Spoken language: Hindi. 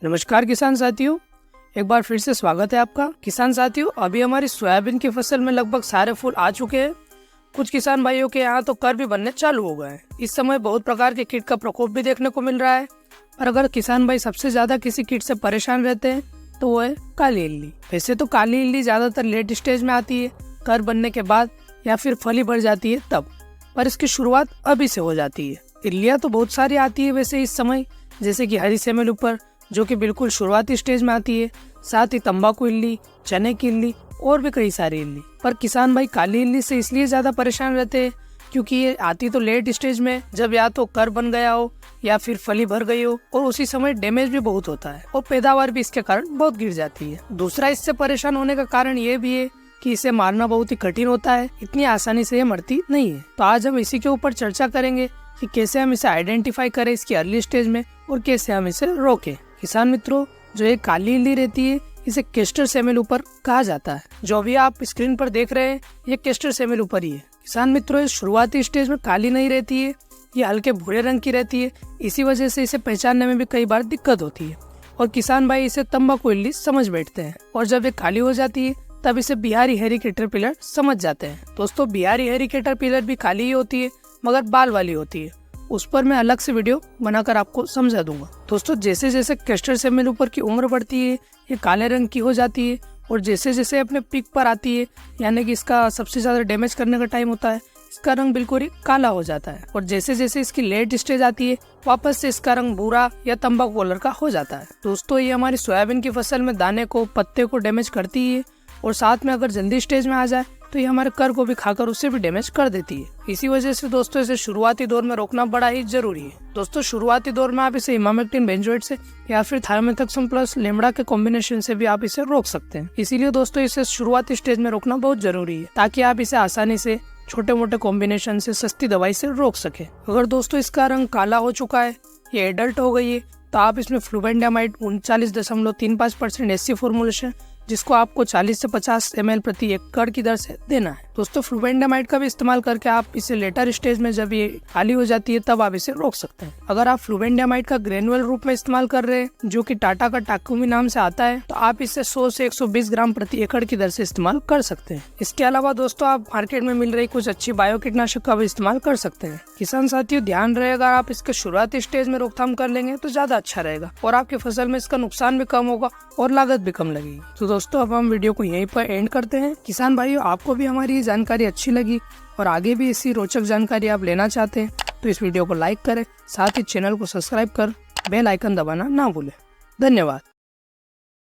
नमस्कार किसान साथियों, एक बार फिर से स्वागत है आपका। किसान साथियों, अभी हमारी सोयाबीन की फसल में लगभग सारे फूल आ चुके हैं। कुछ किसान भाइयों के यहाँ तो कर भी बनने चालू हो गए हैं। इस समय बहुत प्रकार के कीट का प्रकोप भी देखने को मिल रहा है। और अगर किसान भाई सबसे ज्यादा किसी कीट से परेशान रहते हैं तो वो है काली इल्ली। वैसे तो काली इल्ली ज्यादातर लेट स्टेज में आती है, कर बनने के बाद या फिर फली भर जाती है तब, पर इसकी शुरुआत अभी से हो जाती है। इल्लियाँ तो बहुत सारी आती है वैसे इस समय, जैसे कि हरी सेमल ऊपर जो कि बिल्कुल शुरुआती स्टेज में आती है, साथ ही तंबाकू इल्ली, चने की इल्ली और भी कई सारी इल्ली। पर किसान भाई काली इल्ली से इसलिए ज्यादा परेशान रहते हैं क्योंकि ये आती तो लेट स्टेज में, जब या तो कर बन गया हो या फिर फली भर गई हो, और उसी समय डैमेज भी बहुत होता है और पैदावार भी इसके कारण बहुत गिर जाती है। दूसरा इससे परेशान होने का कारण ये भी है कि इसे मारना बहुत ही कठिन होता है, इतनी आसानी से ये मरती नहीं है। तो आज हम इसी के ऊपर चर्चा करेंगे कि कैसे हम इसे आइडेंटिफाई करें इसकी अर्ली स्टेज में और कैसे हम इसे रोकें। किसान मित्रों, जो एक काली इल्ली रहती है इसे केस्टर सेमेल ऊपर कहा जाता है। जो अभी आप स्क्रीन पर देख रहे हैं ये केस्टर सेमेल ऊपर ही है। किसान मित्रों, इस शुरुआती स्टेज में काली नहीं रहती है, ये हल्के भूरे रंग की रहती है। इसी वजह से इसे पहचानने में भी कई बार दिक्कत होती है और किसान भाई इसे तंबाकू इल्ली समझ बैठते हैं। और जब ये काली हो जाती है तब इसे बिहारी हेरी कैटरपिलर समझ जाते हैं। दोस्तों, बिहारी हेरी कैटरपिलर भी काली ही होती है मगर बाल वाली होती है। उस पर मैं अलग से वीडियो बनाकर आपको समझा दूंगा। दोस्तों, जैसे जैसे केस्टर सेमेल ऊपर की उम्र बढ़ती है ये काले रंग की हो जाती है और जैसे जैसे अपने पीक पर आती है, यानी कि इसका सबसे ज्यादा डैमेज करने का टाइम होता है, इसका रंग बिल्कुल ही काला हो जाता है। और जैसे जैसे इसकी लेट स्टेज आती है वापस से इसका रंग भूरा या तंबाकू कलर का हो जाता है। दोस्तों, ये हमारी सोयाबीन की फसल में दाने को, पत्ते को डैमेज करती है और साथ में अगर जल्दी स्टेज में आ जाए तो ये हमारे कर को भी खाकर उससे भी डैमेज कर देती है। इसी वजह से दोस्तों इसे शुरुआती दौर में रोकना बड़ा ही जरूरी है। दोस्तों, शुरुआती दौर में आप इसे इमामेक्टिन बेंजोएट से या फिर थायोमेथाक्सम प्लस लेमड़ा के कॉम्बिनेशन से भी आप इसे रोक सकते हैं। इसीलिए दोस्तों इसे शुरुआती स्टेज में रोकना बहुत जरूरी है ताकि आप इसे आसानी से छोटे मोटे कॉम्बिनेशन से सस्ती दवाई से रोक सके। अगर दोस्तों इसका रंग काला हो चुका है, ये एडल्ट हो गई है, तो आप इसमें फ्लुबेंडामाइड 39.35% SC फॉर्मुलेशन, जिसको आपको 40 से 50 ml प्रति एकड़ की दर से देना है। दोस्तों, फ्लुबेंडामाइड का भी इस्तेमाल करके आप इसे लेटर स्टेज में जब ये खाली हो जाती है तब आप इसे रोक सकते हैं। अगर आप फ्लुबेंडामाइड का ग्रेनुअल रूप में इस्तेमाल कर रहे हैं, जो कि टाटा का टाकुमी नाम से आता है, तो आप इसे 100 से 120 ग्राम प्रति एकड़ की दर से इस्तेमाल कर सकते हैं। इसके अलावा दोस्तों आप मार्केट में मिल रही कुछ अच्छी बायो कीटनाशक का भी इस्तेमाल कर सकते हैं। किसान साथियों, ध्यान रहेगा, आप इसके शुरुआती स्टेज में रोकथाम कर लेंगे तो ज्यादा अच्छा रहेगा और आपकी फसल में इसका नुकसान भी कम होगा और लागत भी कम लगेगी। तो दोस्तों, अब हम वीडियो को यहीं पर एंड करते हैं। किसान भाइयों, आपको भी हमारी ये जानकारी अच्छी लगी और आगे भी इसी रोचक जानकारी आप लेना चाहते हैं तो इस वीडियो को लाइक करें, साथ ही चैनल को सब्सक्राइब कर बेल आइकन दबाना ना भूलें। धन्यवाद।